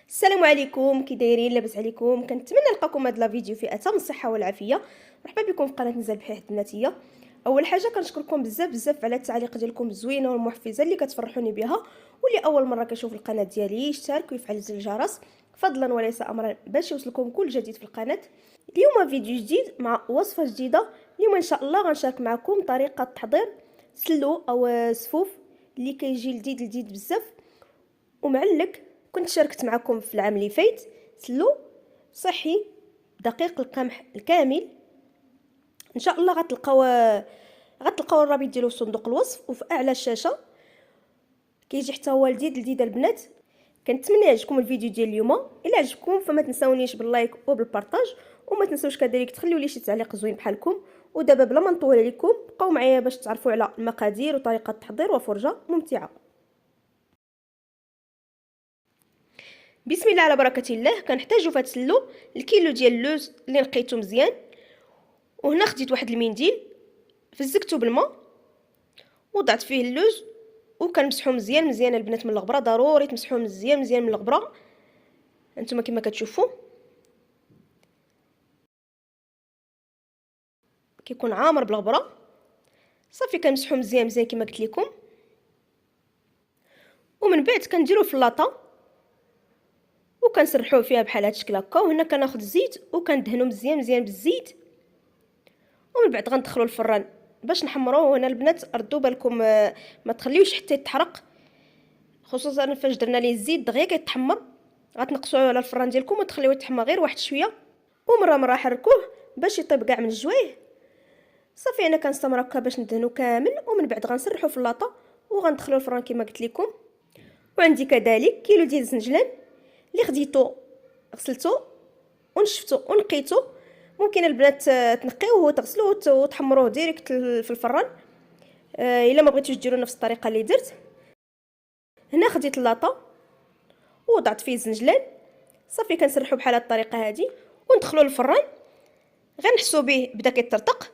السلام عليكم، كي دايرين؟ لاباس عليكم؟ كنتمنى نلقاكم هذا الفيديو في اتم الصحه والعافيه. مرحبا بكم في قناه نزال بحيح الذاتيه. اول حاجه كنشكركم بزاف على التعليق ديالكم الزوينه والمحفزه اللي كتفرحوني بها، واللي اول مره كيشوف القناه ديالي يشترك ويفعل زر الجرس فضلا وليس امرا باش يوصلكم كل جديد في القناه. اليوم فيديو جديد مع وصفه جديده. اليوم ان شاء الله غنشارك معكم طريقه تحضير سلو او سفوف اللي كيجي لذيذ بزاف ومعلق. كنت شاركت معكم في العام اللي فات سلو صحي دقيق القمح الكامل. ان شاء الله غتلقاو الرابط ديالو في صندوق الوصف وفي اعلى الشاشه. كيجي حتى هو لذيذ البنات. كنتمنى يعجبكم الفيديو ديال اليوم. الا عجبكم فما تنساونيش باللايك وبالبارطاج، وما تنسوش كذلك تخليوا لي شي تعليق زوين بحالكم. ودابا بلا ما نطول عليكم بقاو معايا باش تعرفوا على المقادير وطريقه التحضير وفرجه ممتعه. بسم الله على بركه الله. كنحتاجو في هاد السلو الكيلو ديال اللوز اللي نقيته مزيان، وهنا خديت واحد المنديل فزكته بالماء وضعت فيه اللوز وكنمسحو مزيان البنات من الغبره. ضروري تمسحوه مزيان من الغبره. انتما كما كتشوفوا كيكون عامر بالغبره. صافي كنمسحو مزيان كما قلت لكم، ومن بعد كنديروه في اللاطه وكنسرحوه فيها بحال هاد الشكل هكا. وهنا كناخذ الزيت وكندهنو مزيان بالزيت، ومن بعد غندخلو الفران باش نحمروه. هنا البنات ردوا بالكم ما تخليوش حتى يتحرق، خصوصا فاش درنا ليه الزيت دغيا كيتحمر. غتنقصوه على الفران ديالكم وتخليوه يتحمر غير واحد شويه، ومره حركوه باش يطيب كاع من الجوايه. صافي انا كنستمر هكا باش ندهنو كامل، ومن بعد غنسرحو في اللاطه وغندخلو الفران كما قلت لكم. وعندي كذلك كيلو ديال الزنجلان اللي خديتو غسلته ونشفته ونقيته. ممكن البنات تنقيوه وتغسلوه وتحمروه ديريكت في الفران الا ما بغيتوش ديروا نفس الطريقه اللي درت. هنا خديت اللاطه ووضعت فيه الزنجلان. صافي كنسرحو بحال هاد الطريقه هادي وندخلو للفران. غنحسو به بدا كيطرطق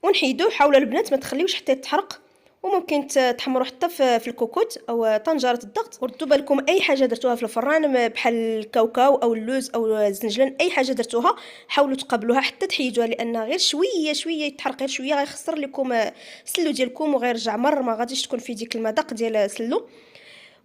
ونحيدوه. حاولوا البنات ما تخليوش حتى يتحرق، وممكن تحمروا حتى في الكوكوت او طنجره الضغط. وردوا بالكم اي حاجه درتوها في الفران بحال الكاوكاو او اللوز او الزنجلان، اي حاجه درتوها حاولوا تقبلوها حتى تحيدوها، لانها غير شويه يتحرق، غير شويه غيخسر لكم السلو ديالكم وغيرجع مر ما غاديش تكون فيه ديك المذاق ديال السلو.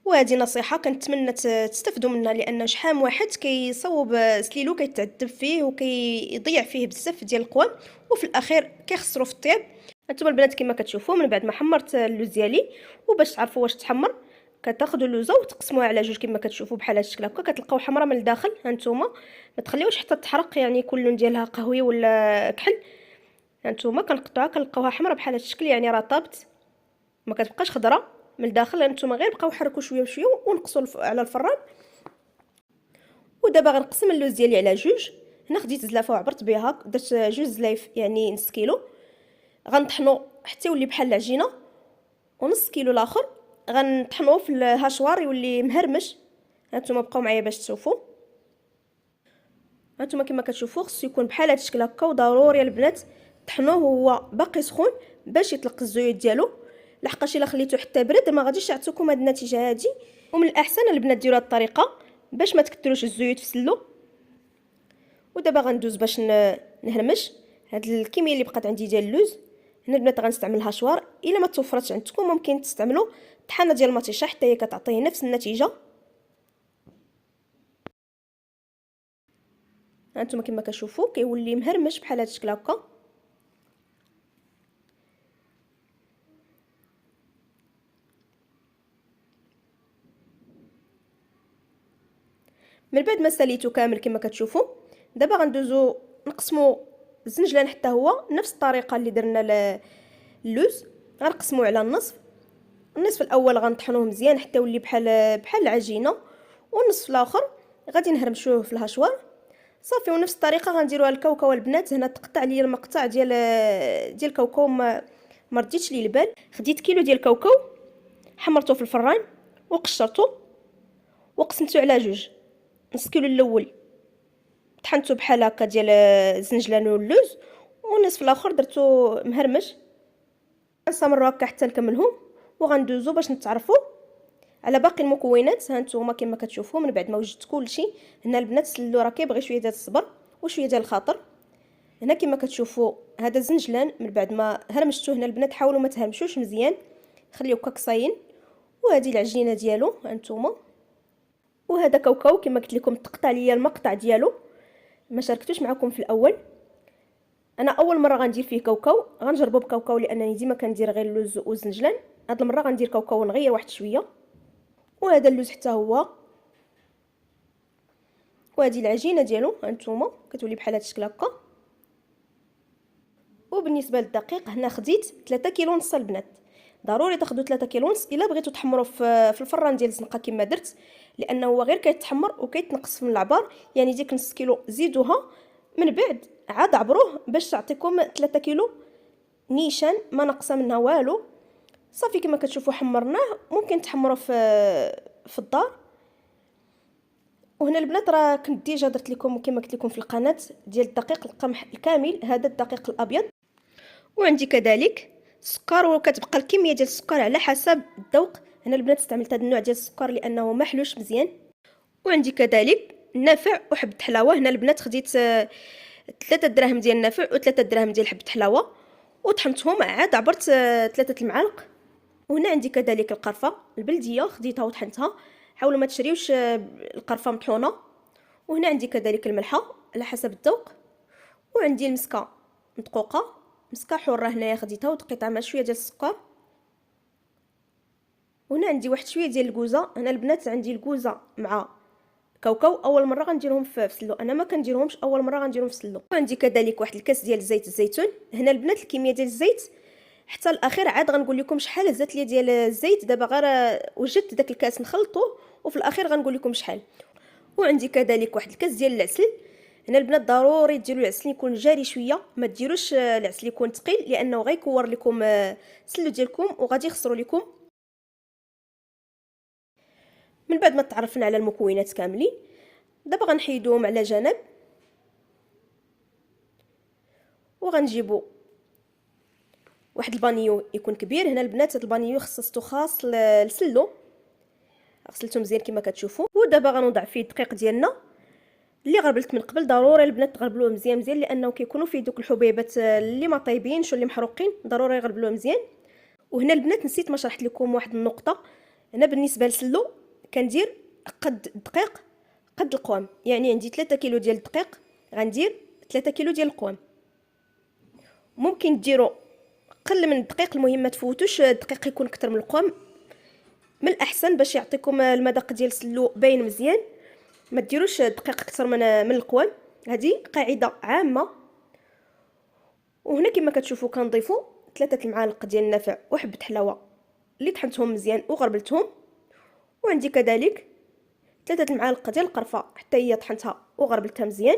وهذه نصيحه كنتمنى تستفدوا منها، لان شحال واحد كيصوب سليلو كيتعذب فيه وكيضيع فيه بزاف ديال القوام، وفي الاخير كيخسروا في الطياب. هانتوما البنات كما كتشوفوا من بعد ما حمرت اللوز ديالي، وباش تعرفوا واش تحمر كتاخذوا اللوزه وتقسموها على جوج كما كتشوفوا بحال هذا الشكل هكا. كتلقاو حمراء من الداخل. هانتوما ما تخليوش حتى تحرق، يعني كل لون ديالها قهوي ولا كحل. هانتوما كنقطعوها كنلقاوها حمراء بحال هذا الشكل، يعني راه طابت ما كتبقاش خضراء من الداخل. هانتوما غير بقاو حركوا شويه بشويه ونقصوا على الفران. ودابا غنقسم اللوز ديالي على جوج. هنا خديت زلافه وعبرت بها، درت جوج زلايف يعني نص كيلو. غنطحنو حتى يولي بحال العجينه، ونص كيلو الاخر غنطحنوه في الهاشوار يولي مهرمش. هانتوما بقاو معايا باش تشوفوا. هانتوما كما كتشوفوا خصو يكون بحال هذا الشكل هكا، وضروري البنات طحنوه وهو باقي سخون باش يطلق الزيوت ديالو، لحقاش الا خليتو حتى برد ما غاديش يعطيكم هاد النتيجه هادي. ومن الاحسن البنات ديروا هاد الطريقه باش ما تكثروش الزيوت في السلو. ودابا غندوز باش نهرمش هاد الكميه اللي بقات عندي ديال اللوز. هنا البنات غنستعمل الهاشوار، الا ما توفرتش عندكم ممكن تستعملوا طحانه ديال المطيشه حتى هي كتعطيه نفس النتيجه. هانتوما كما كتشوفوا كيولي مهرمش بحال هذا الشكل هكا. من بعد ما ساليته كامل كما كتشوفوا، دابا غندوزو نقسمو الزنجلان حتى هو نفس الطريقه اللي درنا اللوز. غنقسموه على النصف الاول غنطحنوه مزيان حتى يولي بحال العجينه، والنصف الاخر غادي نهرمشوه في الهاشوار. صافي ونفس الطريقه غنديروها الكاوكاو البنات. هنا تقطع لي المقطع ديال الكاوكاو ما رديتش ليه البال. خديت كيلو ديال الكاوكاو حمرته في الفران وقشرته وقسمته على جوج. نص كيلو الاول طحنته بحال هكا ديال الزنجلان واللوز، والنصف الاخر درتو مهرمش. نستمروا هكا حتى نكملهم وغندوزو باش نتعرفوا. على باقي المكونات ها نتوما كما كتشوفوا من بعد ما وجدت كلشي. هنا البنات سلو راه كيبغي شويه ديال الصبر وشويه ديال الخاطر. هنا كما كتشوفوا هذا الزنجلان من بعد ما هرمشتوه هنا البنات حاولوا ما تهرمشوش مزيان، خليوه كاكصاين. وهذه العجينه ديالو هانتوما. وهذا كاوكاو كما قلت لكم تقطع ليا المقطع ديالو، ما شاركتوش معكم في الاول. انا اول مره غندير فيه كاوكاو، غنجربوا بكاوكاو لانني ديما كندير غير اللوز والزنجلان. هاد المره غندير كاوكاو ونغير واحد شويه. وهذا اللوز حتى هو. وهذه العجينه ديالو هانتوما كتولي بحال هاد الشكل هكا. وبالنسبه للدقيق هنا خديت 3 كيلو ونص البنات. ضروري تاخذوا 3 كيلو ونص الا بغيتو تحمروا في الفران ديال الزنقه كما درت، لانه هو غير كيتحمر وكيتنقص من العبار. يعني ديك نص كيلو زيدوها من بعد عاد عبروه باش تعطيكم 3 كيلو نيشان ما نقصه منها والو. صافي كما كتشوفوا حمرناه. ممكن تحمروا في الدار. وهنا البنات راه كنت ديجا درت لكم كما قلت لكم في القناه ديال الدقيق القمح الكامل، هذا الدقيق الابيض. وعندي كذلك السكر، وكتبقى الكميه ديال السكر على حسب الذوق. هنا البنات استعملت هذا النوع ديال السكر لانه محلوش مزيان. وعندي كذلك النافع وحبه حلاوه. هنا البنات خديت 3 دراهم ديال النافع و3 دراهم ديال حبه حلاوه وطحنتهم عاد عبرت 3 المعالق. وهنا عندي كذلك القرفه البلديه خديتها وطحنتها، حاولوا ما تشريوش القرفه مطحونه. وهنا عندي كذلك الملحه على حسب الذوق. وعندي المسكه مدقوقه، مسكه حره هنايا خديتها ودقيتها مع شويه ديال السكر. وهنا عندي واحد شويه ديال الكوزه. هنا البنات عندي الكوزه مع كاوكاو اول مره غنديرهم في سلو، انا ما كنديرهمش اول مره غنديرهم في سلو. وعندي كذلك واحد الكاس ديال زيت الزيتون. هنا البنات الكميه ديال الزيت حتى الاخير عاد غنقول لكم شحال زادت لي ديال الزيت. دابا غير وجدت داك الكاس نخلطوه وفي الاخير غنقول لكم شحال. وعندي كذلك واحد الكاس ديال العسل. هنا البنات ضروري ديروا العسل يكون جاري شويه، ما ديروش العسل يكون ثقيل لانه غيكور لكم السلو ديالكم وغادي يخسروا لكم. من بعد ما تعرفنا على المكونات كاملين دابا غنحيدوهم على جنب. وغنجيبوا واحد البانيو يكون كبير. هنا البنات هاد البانيو خصصته خاص للسلو، غسلته مزيان كما كتشوفوا. ودابا غنوضع فيه الدقيق ديالنا اللي غربلت من قبل. ضروري البنات تغربلوه مزيان مزيان لانه كيكونوا فيه دوك الحبيبات اللي ما طايبينش واللي محروقين، ضروري يغربلوه مزيان. وهنا البنات نسيت ما شرحت لكم واحد النقطه. انا بالنسبه للسلو كندير قد الدقيق قد القوام. يعني عندي 3 كيلو ديال الدقيق غندير 3 كيلو ديال القوام. ممكن ديروا قل من الدقيق، المهم ما تفوتوش الدقيق يكون اكثر من القوام من الاحسن باش يعطيكم المذاق ديال السلو باين مزيان. ما ديروش الدقيق اكثر من القوام، هذه قاعده عامه. وهنا كما كتشوفوا كنضيفوا 3 المعالق ديال النافع وحبه حلاوه اللي طحنتهم مزيان وغربلتهم. وعندي كذلك 3 المعالق ديال القرفه حتى هي طحنتها وغربلتها مزيان.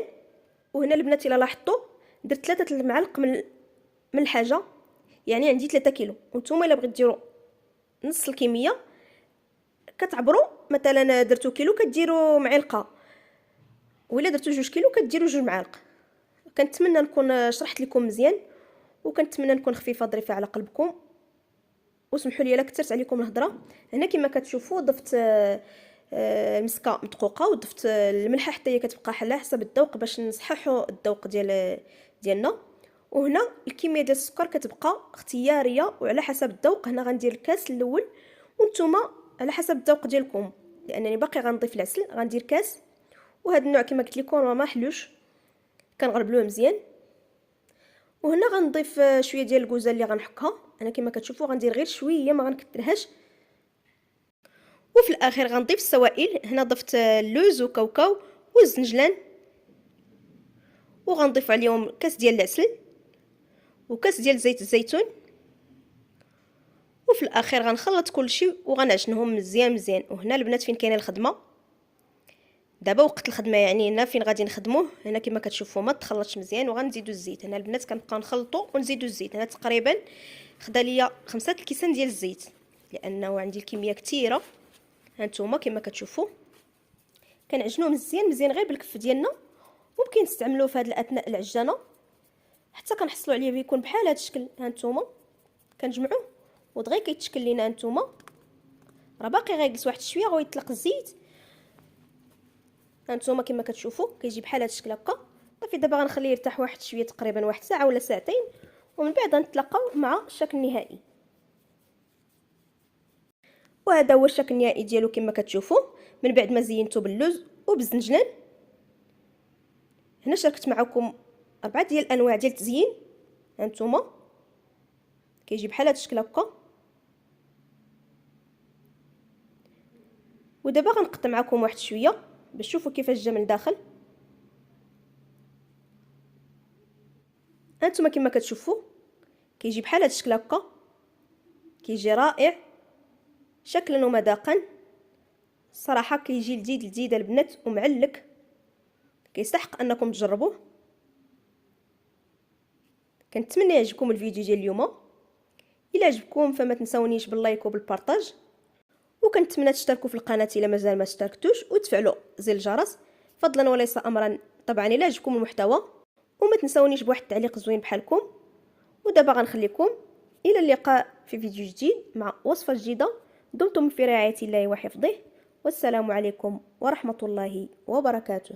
وهنا البنات الا لاحظتوا درت 3 المعالق من الحاجه، يعني عندي 3 كيلو. وانتم الا بغيتو ديروا نص الكميه كتعبروا. مثلا درتو كيلو كديروا معلقه، ولا درتو 2 كيلو كديروا 2 معالق. كنتمنى نكون شرحت لكم مزيان، وكنتمنى نكون خفيفه ظريفه على قلبكم. وسمحوا لي الا كثرت عليكم الهضره. هنا كما كتشوفوا ضفت المسكه مدقوقه وضفت الملحه حتى هي كتبقى على حسب الذوق باش نصححوا الذوق ديالنا. وهنا الكميه ديال السكر كتبقى اختياريه وعلى حسب الذوق. هنا غندير الكاس الاول وانتم على حسب الذوق ديالكم، لانني باقي غنضيف العسل. غندير كاس. وهذا النوع كما قلت لكم راه ما حلوش، كنغربلوه مزيان. وهنا غنضيف شويه ديال الكوزه اللي غنحكها. انا كما كتشوفوا غندير غير شويه ما غنكثرهاش. وفي الاخير غنضيف السوائل. هنا ضفت اللوز وكاوكاو والزنجلان، وغنضيف عليهم كاس ديال العسل وكاس ديال زيت الزيتون. وفي الاخير غنخلط كلشي وغنعجنهم مزيان مزيان. وهنا البنات فين كاينه الخدمه، دابا وقت الخدمه يعني هنا فين غادي نخدموه. هنا كما كتشوفوا ما تخلطش مزيان وغنزيدوا الزيت. هنا البنات كنبقاو نخلطوا ونزيدوا الزيت. هنا تقريبا خدا ليا 5 الكيسان ديال الزيت لانه عندي الكميه كثيره. هانتوما كما كتشوفوا كنعجنوه مزيان مزيان غير بالكف ديالنا. ممكن تستعملوه في هذه الاثناء العجانه حتى كنحصلوا عليه يكون بحال هذا الشكل. هانتوما كنجمعوه ودغيا كيتشكل لينا هانتوما راه باقي غيجلس واحد شويه غيطلق الزيت. هانتوما كما كتشوفوا كيجي بحال هذا الشكل هكا. صافي دابا غنخليه يرتاح واحد شويه، تقريبا واحد ساعه ولا ساعتين، ومن بعد غنتلاقاو مع الشكل النهائي. وهذا هو الشكل النهائي ديالو كما كتشوفوا من بعد ما زينته باللوز وبالزنجلان. هنا شاركت معكم 4 ديال الانواع ديال التزيين. هانتوما كيجي بحال هذا الشكل هكا. ودابا غنقطع معكم واحد شويه باش تشوفوا كيفاش جا من داخل. هانتوما كما كتشوفوا كيجي بحال هذا الشكل هكا، كيجي رائع شكلا ومذاقا. صراحه كيجي لذيذ البنات ومعلك، كيستحق انكم تجربوه. كنتمنى يعجبكم الفيديو ديال اليوم. الا عجبكم فما تنساونيش باللايك وبالبارطاج، وكنتمنى تشتركوا في القناه الا مازال ما اشتركتوش، وتفعلوا زر الجرس فضلا وليس امرا طبعا الا عجبكم المحتوى. وما تنساونيش بواحد التعليق زوين بحالكم. ودابا غنخليكم الى اللقاء في فيديو جديد مع وصفه جديده. دمتم في رعايه الله وحفظه، والسلام عليكم ورحمه الله وبركاته.